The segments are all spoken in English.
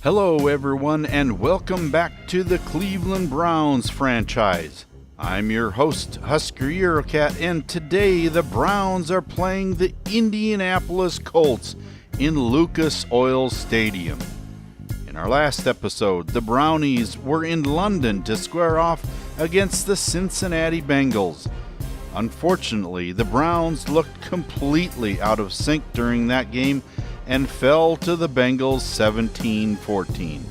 Hello everyone and welcome back to the Cleveland Browns franchise. I'm your host, Husker Eurocat, and today the Browns are playing the Indianapolis Colts in Lucas Oil Stadium. In our last episode, the Brownies were in London to square off against the Cincinnati Bengals. Unfortunately, the Browns looked completely out of sync during that game and fell to the Bengals 17-14.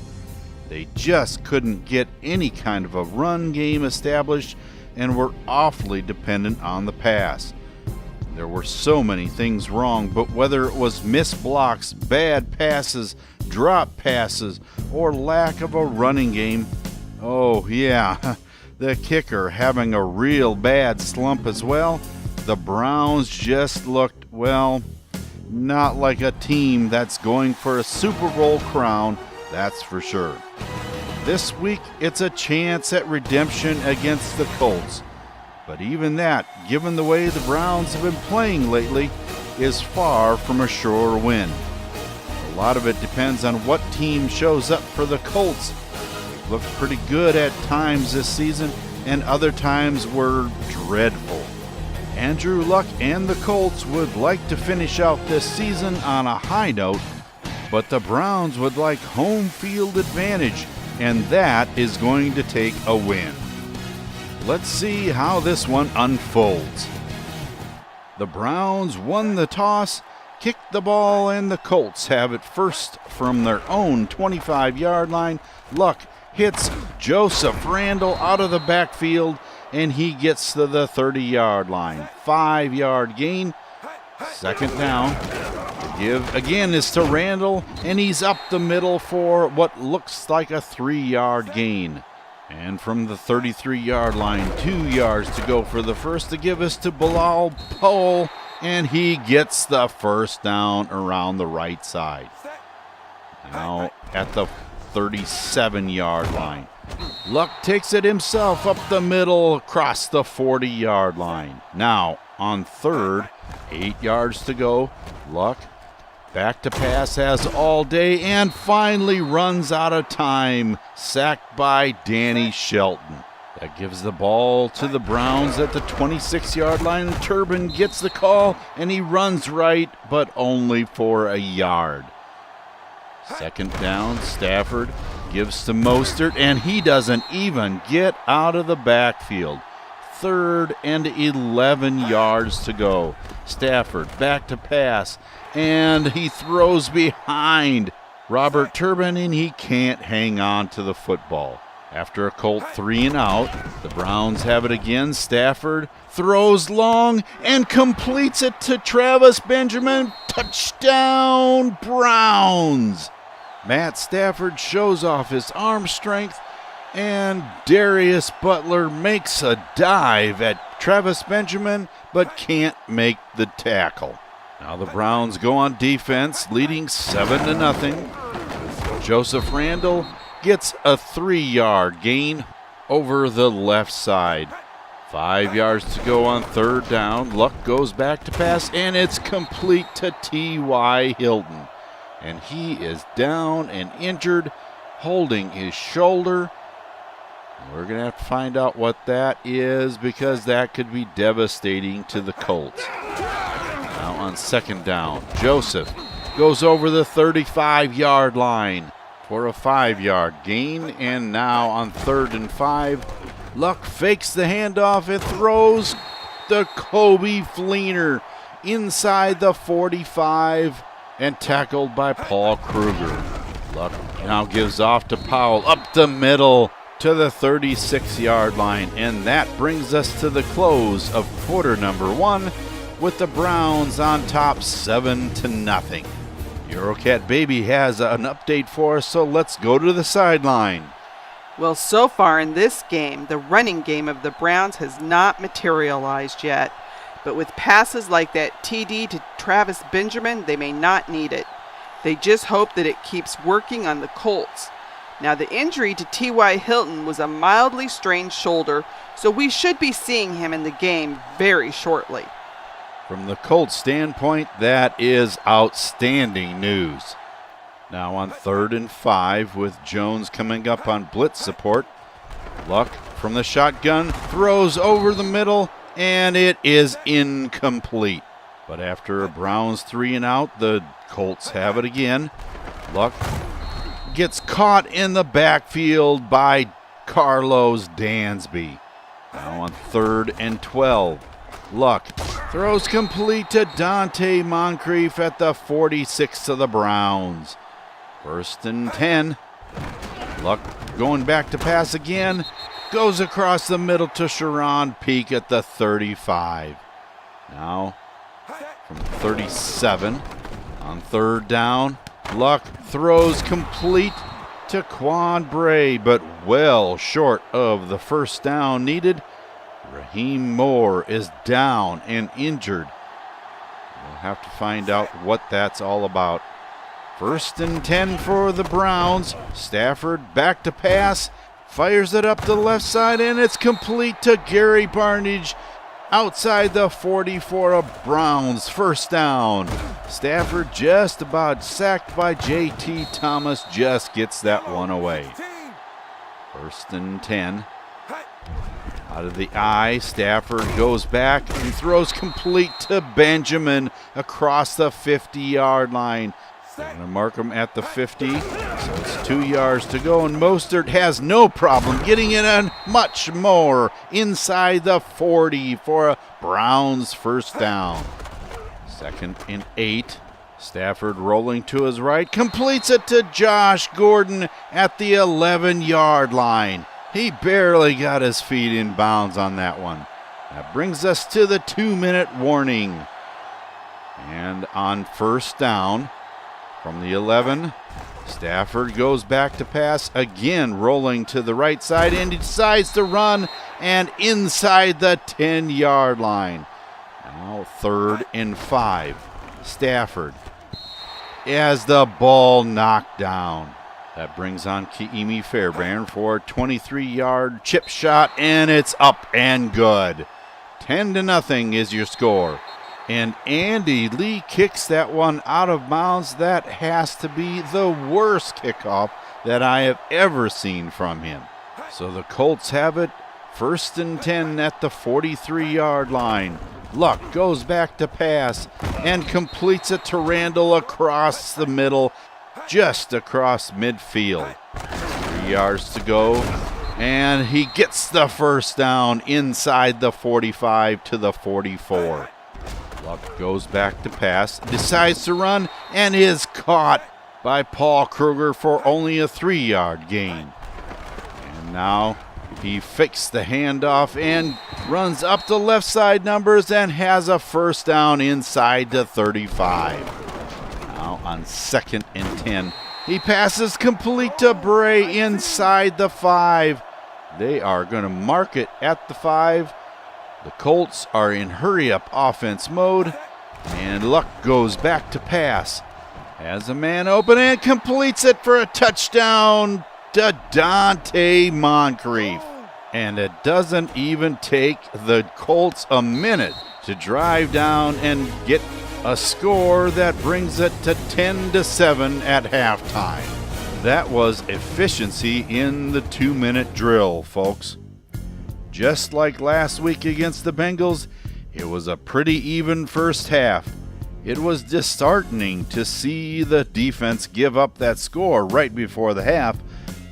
They just couldn't get any kind of a run game established and were awfully dependent on the pass. There were so many things wrong, but whether it was missed blocks, bad passes, drop passes, or lack of a running game, oh yeah, the kicker having a real bad slump as well, the Browns just looked, well, not like a team that's going for a Super Bowl crown, that's for sure. This week, it's a chance at redemption against the Colts. But even that, given the way the Browns have been playing lately, is far from a sure win. A lot of it depends on what team shows up for the Colts. They've looked pretty good at times this season, and other times were dreadful. Andrew Luck and the Colts would like to finish out this season on a high note, but the Browns would like home field advantage, and that is going to take a win. Let's see how this one unfolds. The Browns won the toss, kicked the ball, and the Colts have it first from their own 25-yard line. Luck hits Joseph Randle out of the backfield, and he gets to the 30-yard line. 5-yard gain. Second down. The give again is to Randle, and he's up the middle for what looks like a 3-yard gain. And from the 33-yard line, 2 yards to go for the first. The give is to Bilal Powell, and he gets the first down around the right side. Now at the 37-yard line. Luck takes it himself up the middle across the 40-yard line. Now on third, 8 yards to go. Luck back to pass, has all day, and finally runs out of time. Sacked by Danny Shelton. That gives the ball to the Browns at the 26-yard line. Turbin gets the call, and he runs right, but only for a yard. Second down, Stafford gives to Mostert, and he doesn't even get out of the backfield. Third and 11 yards to go. Stafford back to pass, and he throws behind Robert Turbin, and he can't hang on to the football. After a Colt 3 and out, the Browns have it again. Stafford throws long and completes it to Travis Benjamin. Touchdown, Browns! Matt Stafford shows off his arm strength, and Darius Butler makes a dive at Travis Benjamin, but can't make the tackle. Now the Browns go on defense, leading 7-0. Joseph Randle gets a 3-yard gain over the left side. 5 yards to go on third down. Luck goes back to pass, and it's complete to T.Y. Hilton. And he is down and injured, holding his shoulder. We're going to have to find out what that is, because that could be devastating to the Colts. Now on second down, Joseph goes over the 35-yard line for a 5-yard gain. And now on 3rd and 5, Luck fakes the handoff and throws the Kobe Fleener inside the 45 and tackled by Paul Kruger. Luck now gives off to Powell up the middle to the 36-yard line, and that brings us to the close of quarter number 1 with the Browns on top 7-0. Eurocat Baby has an update for us, so let's go to the sideline. Well, so far in this game, the running game of the Browns has not materialized yet. But with passes like that TD to Travis Benjamin, they may not need it. They just hope that it keeps working on the Colts. Now, the injury to T.Y. Hilton was a mildly strained shoulder, so we should be seeing him in the game very shortly. From the Colts standpoint, that is outstanding news. Now on 3rd and 5 with Jones coming up on blitz support. Luck from the shotgun, throws over the middle, and it is incomplete. But after a Browns 3 and out, the Colts have it again. Luck gets caught in the backfield by Carlos Dansby. Now on 3rd and 12. Luck throws complete to Dante Moncrief at the 46 of the Browns. 1st and 10. Luck going back to pass again. Goes across the middle to Sharon Peak at the 35. Now from 37 on 3rd down. Luck throws complete to Quan Bray, but well short of the 1st down needed. Raheem Moore is down and injured. We'll have to find out what that's all about. 1st and 10 for the Browns. Stafford back to pass. Fires it up to the left side, and it's complete to Gary Barnage outside the 44 of Browns. 1st down. Stafford just about sacked by J.T. Thomas. Just gets that one away. 1st and 10. Out of the eye, Stafford goes back and throws complete to Benjamin across the 50-yard line. They're going to mark him at the 50, so it's 2 yards to go, and Mostert has no problem getting it on much more inside the 40 for a Browns 1st down. 2nd and 8. Stafford rolling to his right, completes it to Josh Gordon at the 11-yard line. He barely got his feet in bounds on that one. That brings us to the 2-minute warning. And on 1st down from the 11, Stafford goes back to pass again, rolling to the right side, and he decides to run and inside the 10-yard line. Now 3rd and 5. Stafford has the ball knocked down. That brings on Kiimi Fairbairn for a 23-yard chip shot, and it's up and good. 10-0 is your score. And Andy Lee kicks that one out of bounds. That has to be the worst kickoff that I have ever seen from him. So the Colts have it 1st and 10 at the 43-yard line. Luck goes back to pass and completes it to Randall across the middle, just across midfield. 3 yards to go, and he gets the 1st down inside the 45 to the 44. Luck goes back to pass, decides to run, and is caught by Paul Kruger for only a 3-yard gain. And now he fakes the handoff and runs up the left side numbers and has a 1st down inside the 35. Now on 2nd and 10, he passes complete to Bray inside the 5. They are going to mark it at the 5. The Colts are in hurry-up offense mode, and Luck goes back to pass. Has a man open and completes it for a touchdown to Dante Moncrief. And it doesn't even take the Colts a minute to drive down and get a score that brings it to 10-7 at halftime. That was efficiency in the 2-minute drill, folks. Just like last week against the Bengals, it was a pretty even first half. It was disheartening to see the defense give up that score right before the half,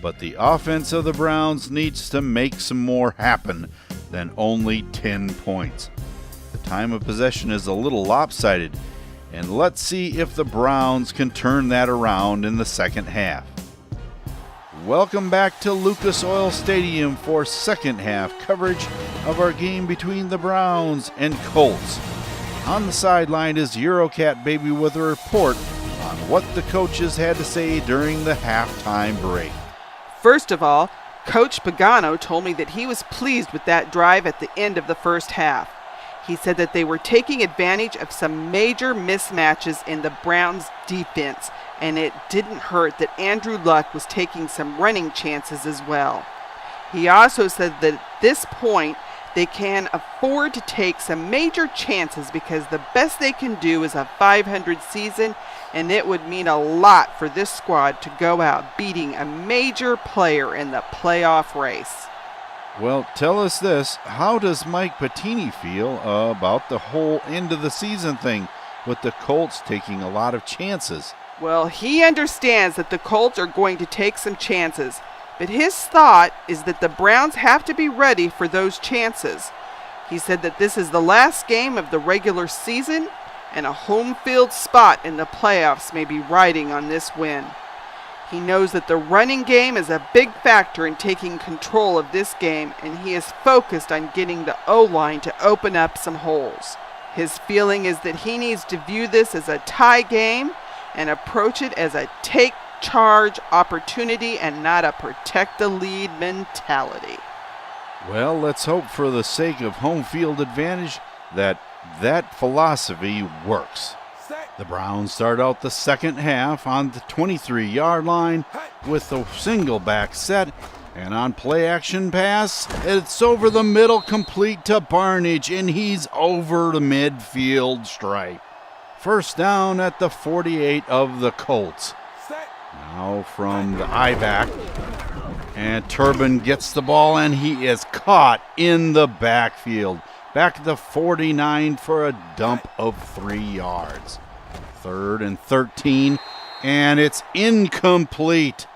but the offense of the Browns needs to make some more happen than only 10 points. The time of possession is a little lopsided, and let's see if the Browns can turn that around in the second half. Welcome back to Lucas Oil Stadium for second half coverage of our game between the Browns and Colts. On the sideline is Eurocat Baby with a report on what the coaches had to say during the halftime break. First of all, Coach Pagano told me that he was pleased with that drive at the end of the first half. He said that they were taking advantage of some major mismatches in the Browns' defense, and it didn't hurt that Andrew Luck was taking some running chances as well. He also said that at this point, They can afford to take some major chances because the best they can do is a 500 season, and it would mean a lot for this squad to go out beating a major player in the playoff race. Well, tell us this. How does Mike Pettini feel about the whole end of the season thing with the Colts taking a lot of chances? Well, he understands that the Colts are going to take some chances, but his thought is that the Browns have to be ready for those chances. He said that this is the last game of the regular season, and a home field spot in the playoffs may be riding on this win. He knows that the running game is a big factor in taking control of this game, and he is focused on getting the O-line to open up some holes. His feeling is that he needs to view this as a tie game and approach it as a take charge opportunity and not a protect the lead mentality. Well, let's hope for the sake of home field advantage that philosophy works. The Browns start out the second half on the 23-yard line with a single back set, and on play action pass, it's over the middle complete to Barnage, and he's over the midfield stripe. First down at the 48 of the Colts. Now from the I-back, and Turbin gets the ball, and he is caught in the backfield. Back at the 49 for a dump of 3 yards. 3rd and 13, and it's incomplete.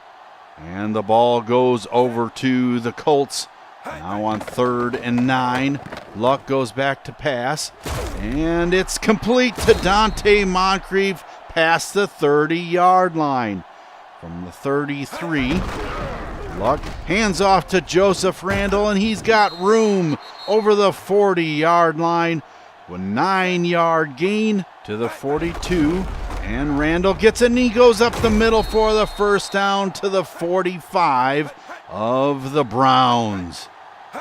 And the ball goes over to the Colts. Now on 3rd and 9, Luck goes back to pass, and it's complete to Dante Moncrief past the 30-yard line. From the 33, Luck hands off to Joseph Randall, and he's got room over the 40-yard line with 9-yard gain to the 42, and Randall gets it, and he goes up the middle for the first down to the 45 of the Browns.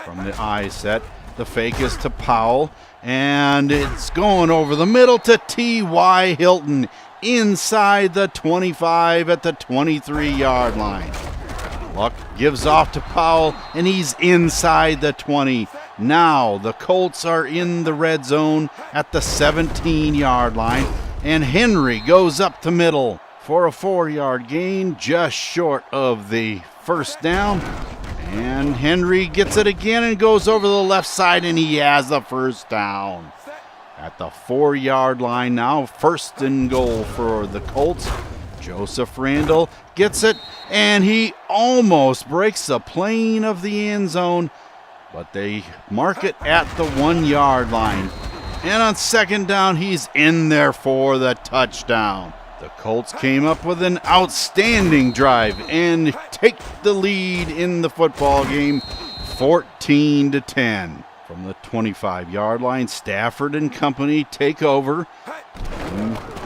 From the I set, the fake is to Powell, and it's going over the middle to T.Y. Hilton inside the 25 at the 23-yard line. Luck gives off to Powell, and he's inside the 20. Now the Colts are in the red zone at the 17-yard line, and Henry goes up the middle for a 4-yard gain, just short of the first down. And Henry gets it again and goes over the left side, and he has the first down. At the 4-yard line now, 1st and goal for the Colts. Joseph Randall gets it, and he almost breaks the plane of the end zone, but they mark it at the 1-yard line. And on 2nd down, he's in there for the touchdown. The Colts came up with an outstanding drive and take the lead in the football game 14-10. From the 25-yard line, Stafford and company take over.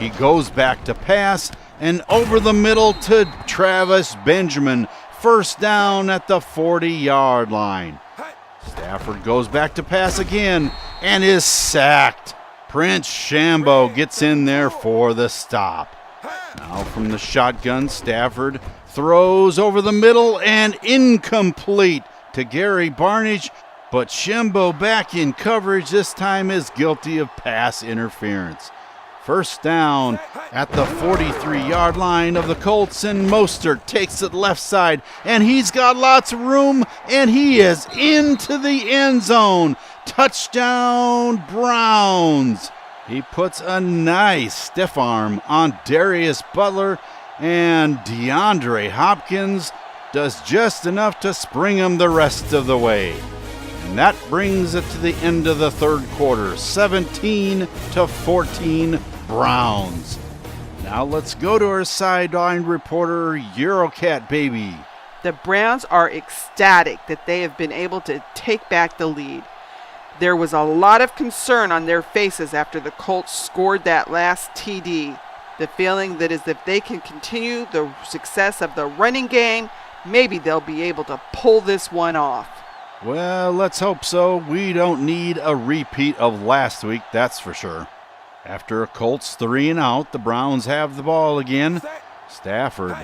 He goes back to pass, and over the middle to Travis Benjamin. First down at the 40-yard line. Stafford goes back to pass again and is sacked. Prince Shambo gets in there for the stop. Now from the shotgun, Stafford throws over the middle and incomplete to Gary Barnage, but Shambo back in coverage this time is guilty of pass interference. First down at the 43-yard line of the Colts, and Mostert takes it left side, and he's got lots of room, and he is into the end zone. Touchdown, Browns. He puts a nice stiff arm on Darius Butler, and DeAndre Hopkins does just enough to spring him the rest of the way. And that brings it to the end of the third quarter, 17-14 Browns. Now let's go to our sideline reporter, Eurocat Baby. The Browns are ecstatic that they have been able to take back the lead. There was a lot of concern on their faces after the Colts scored that last TD. The feeling that is if they can continue the success of the running game, maybe they'll be able to pull this one off. Well, let's hope so. We don't need a repeat of last week, that's for sure. After a Colts 3 and out, the Browns have the ball again. Stafford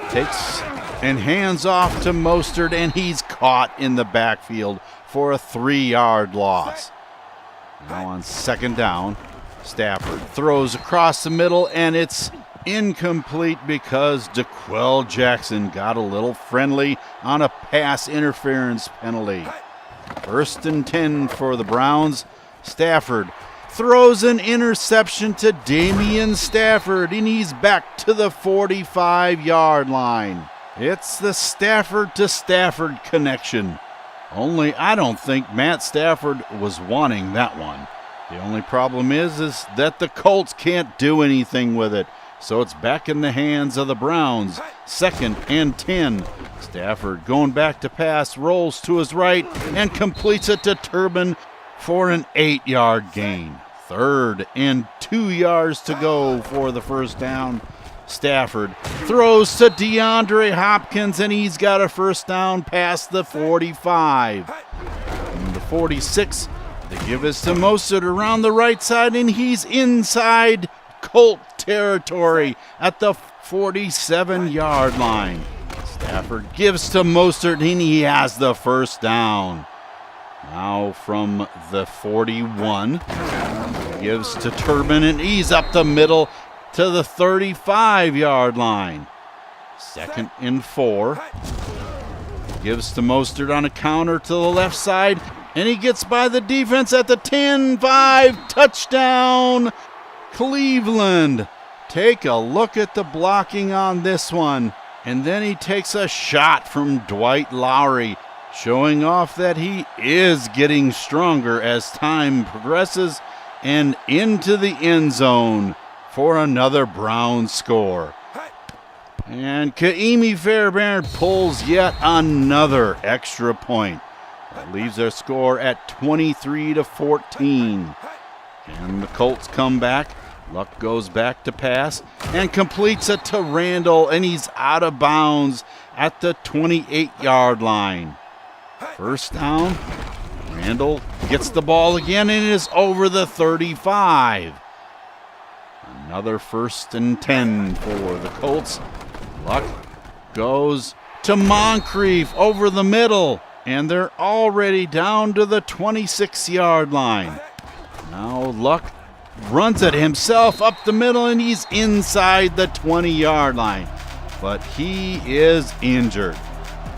takes and hands off to Mostert, and he's caught in the backfield for a 3-yard loss. Now on second down, Stafford throws across the middle, and it's incomplete because DeQuell Jackson got a little friendly on a pass interference penalty. 1st and 10 for the Browns. Stafford throws an interception to Damian Stafford, and he's back to the 45-yard line. It's the Stafford to Stafford connection. Only I don't think Matt Stafford was wanting that one. The only problem is that the Colts can't do anything with it. So it's back in the hands of the Browns. 2nd and 10. Stafford going back to pass, rolls to his right, and completes it to Turbin for an 8-yard gain. 3rd and 2 yards to go for the first down. Stafford throws to DeAndre Hopkins, and he's got a first down past the 45. From the 46, they give us to Mostert around the right side, and he's inside Colt territory at the 47-yard line. Stafford gives to Mostert, and he has the first down. Now from the 41, gives to Turbin, and he's up the middle to the 35-yard line. 2nd and 4. Gives to Mostert on a counter to the left side, and he gets by the defense at the 10-5. Touchdown, Cleveland. Take a look at the blocking on this one. And then he takes a shot from Dwight Lowry, showing off that he is getting stronger as time progresses, and into the end zone for another Browns score. And Kaimi Fairbairn pulls yet another extra point. That leaves their score at 23-14. And the Colts come back. Luck goes back to pass and completes it to Randall, and he's out of bounds at the 28-yard line. First down. Randall gets the ball again, and it is over the 35. Another 1st and 10 for the Colts. Luck goes to Moncrief over the middle, and they're already down to the 26-yard line. Now Luck runs it himself up the middle, and he's inside the 20-yard line. But he is injured.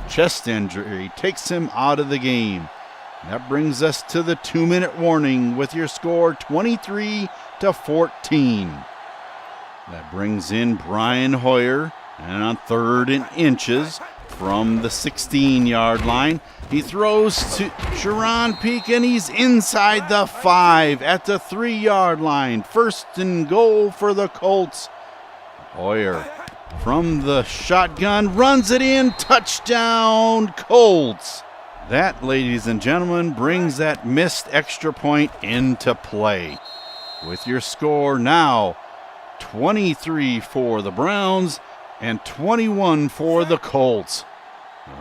Chest injury takes him out of the game. That brings us to the 2-minute warning with your score 23-14. That brings in Brian Hoyer, and on 3rd and inches from the 16-yard line, he throws to Sharon Peak, and he's inside the 5 at the 3-yard line. 1st and goal for the Colts. Hoyer from the shotgun runs it in. Touchdown, Colts. That, ladies and gentlemen, brings that missed extra point into play. With your score now 23 for the Browns and 21 for the Colts.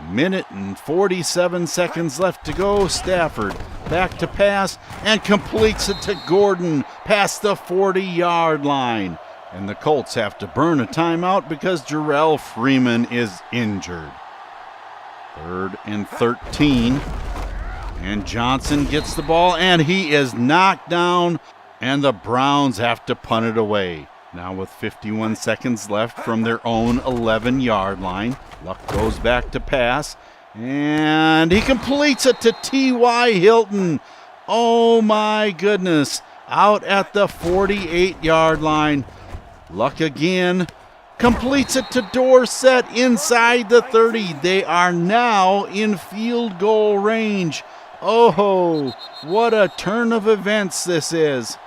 1 and 47 seconds left to go. Stafford back to pass and completes it to Gordon past the 40-yard line. And the Colts have to burn a timeout because Jarrell Freeman is injured. 3rd and 13. And Johnson gets the ball, and he is knocked down, and the Browns have to punt it away. Now with 51 seconds left from their own 11-yard line, Luck goes back to pass, and he completes it to T.Y. Hilton. Oh my goodness, out at the 48-yard line. Luck again completes it to Dorsett inside the 30. They are now in field goal range. Oh, what a turn of events this is.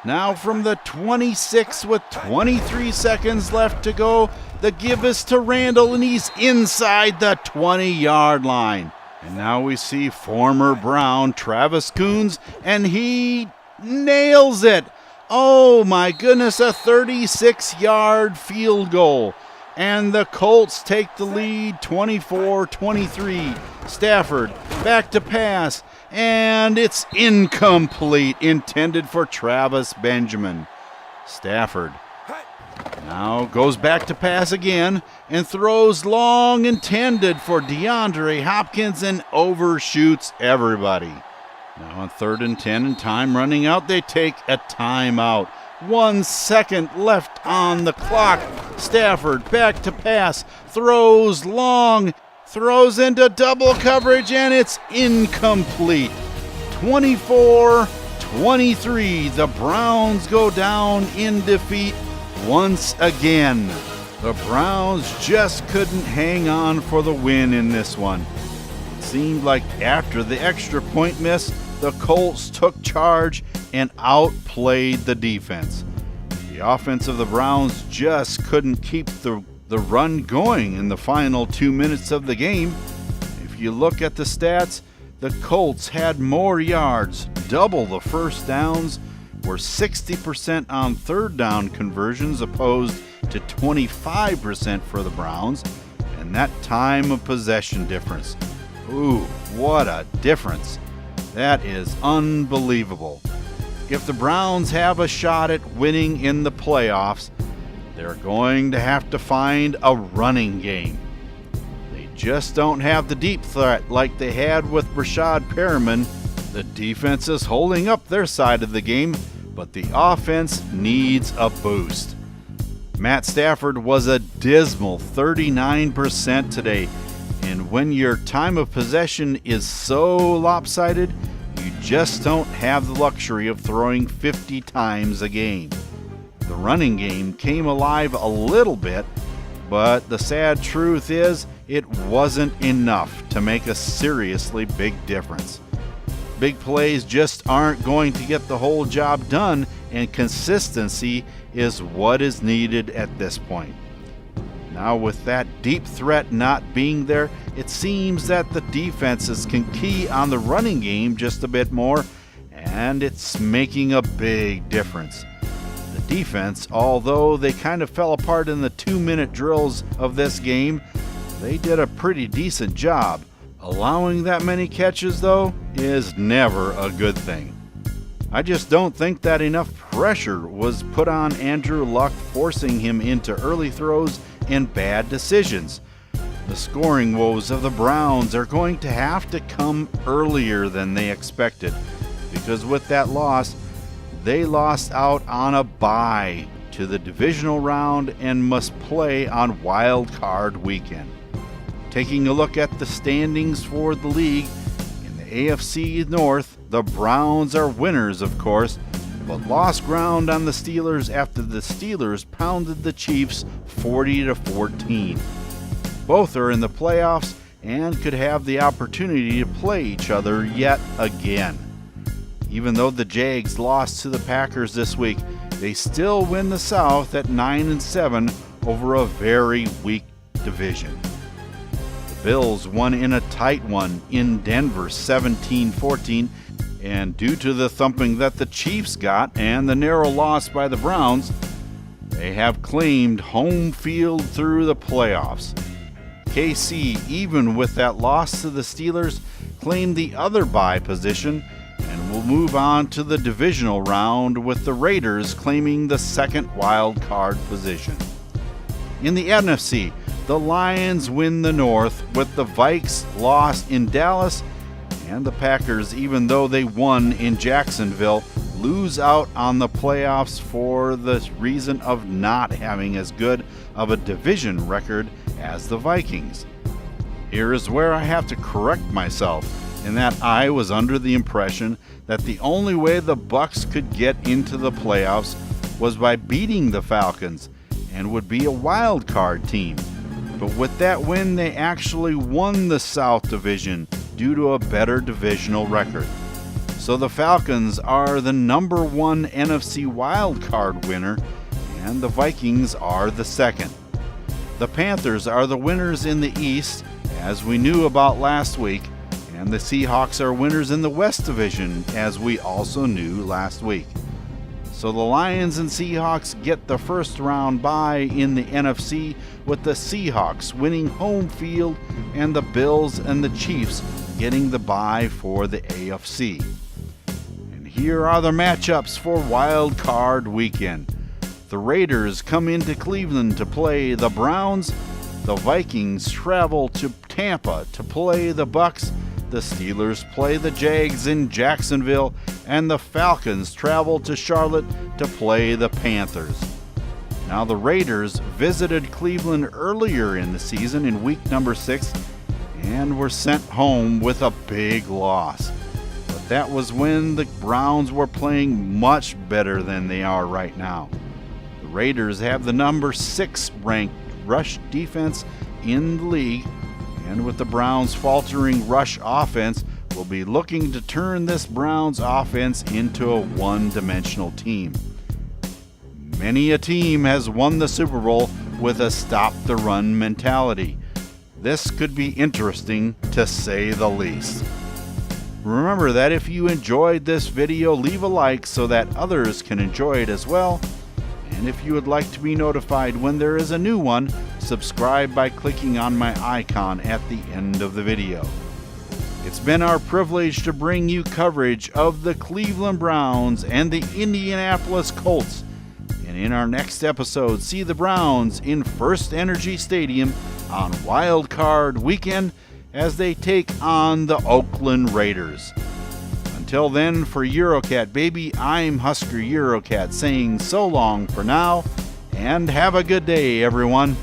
Now from the 26 with 23 seconds left to go, the give is to Randall, and he's inside the 20-yard line. And now we see former Brown Travis Coons, and he nails it. Oh my goodness, a 36-yard field goal. And the Colts take the lead 24-23. Stafford back to pass, and it's incomplete, intended for Travis Benjamin. Stafford Now goes back to pass again and throws long intended for DeAndre Hopkins and overshoots everybody. Now on 3rd and 10 and time running out, they take a timeout. 1 second left on the clock. Stafford back to pass, throws long, throws into double coverage, and it's incomplete. 24-23, the Browns go down in defeat once again. The Browns just couldn't hang on for the win in this one. It seemed like after the extra point miss, the Colts took charge and outplayed the defense. The offense of the Browns just couldn't keep the run going in the final 2 minutes of the game. If you look at the stats, the Colts had more yards, double the first downs, were 60% on 3rd down conversions opposed to 25% for the Browns, and that time of possession difference. Ooh, what a difference. That is unbelievable. If the Browns have a shot at winning in the playoffs, they're going to have to find a running game. They just don't have the deep threat like they had with Rashad Perriman. The defense is holding up their side of the game, but the offense needs a boost. Matt Stafford was a dismal 39% today, and when your time of possession is so lopsided, you just don't have the luxury of throwing 50 times a game. The running game came alive a little bit, but the sad truth is it wasn't enough to make a seriously big difference. Big plays just aren't going to get the whole job done, and consistency is what is needed at this point. Now with that deep threat not being there, it seems that the defenses can key on the running game just a bit more, and it's making a big difference. The defense, although they kind of fell apart in the 2-minute drills of this game, they did a pretty decent job. Allowing that many catches, though, is never a good thing. I just don't think that enough pressure was put on Andrew Luck, forcing him into early throws and bad decisions. The scoring woes of the Browns are going to have to come earlier than they expected, because with that loss, they lost out on a bye to the divisional round and must play on Wild Card weekend. Taking a look at the standings for the league, in the AFC North, the Browns are winners, of course, but lost ground on the Steelers after the Steelers pounded the Chiefs 40-14. Both are in the playoffs and could have the opportunity to play each other yet again. Even though the Jags lost to the Packers this week, they still win the South at 9-7 over a very weak division. The Bills won in a tight one in Denver 17-14, and due to the thumping that the Chiefs got and the narrow loss by the Browns, they have claimed home field through the playoffs. KC, even with that loss to the Steelers, claimed the other bye position and will move on to the divisional round, with the Raiders claiming the second wild card position. In the NFC, the Lions win the North, with the Vikes lost in Dallas, and the Packers, even though they won in Jacksonville, lose out on the playoffs for the reason of not having as good of a division record as the Vikings. Here is where I have to correct myself, in that I was under the impression that the only way the Bucs could get into the playoffs was by beating the Falcons and would be a wild card team. But with that win, they actually won the South Division due to a better divisional record. So the Falcons are the number one NFC wild card winner, and the Vikings are the second. The Panthers are the winners in the East, as we knew about last week, and the Seahawks are winners in the West Division, as we also knew last week. So the Lions and Seahawks get the first round bye in the NFC, with the Seahawks winning home field and the Bills and the Chiefs getting the bye for the AFC. And here are the matchups for Wild Card Weekend. The Raiders come into Cleveland to play the Browns. The Vikings travel to Tampa to play the Bucks. The Steelers play the Jags in Jacksonville, and the Falcons travel to Charlotte to play the Panthers. Now, the Raiders visited Cleveland earlier in the season in week number 6 and were sent home with a big loss. But that was when the Browns were playing much better than they are right now. The Raiders have the number 6 ranked rush defense in the league, and with the Browns' faltering rush offense, will be looking to turn this Browns offense into a one-dimensional team. Many a team has won the Super Bowl with a stop-the-run mentality. This could be interesting, to say the least. Remember that if you enjoyed this video, leave a like so that others can enjoy it as well. And if you would like to be notified when there is a new one, subscribe by clicking on my icon at the end of the video. It's been our privilege to bring you coverage of the Cleveland Browns and the Indianapolis Colts. And in our next episode, see the Browns in First Energy Stadium on Wild Card Weekend as they take on the Oakland Raiders. Until then, for Eurocat Baby, I'm Husker Eurocat saying so long for now, and have a good day, everyone.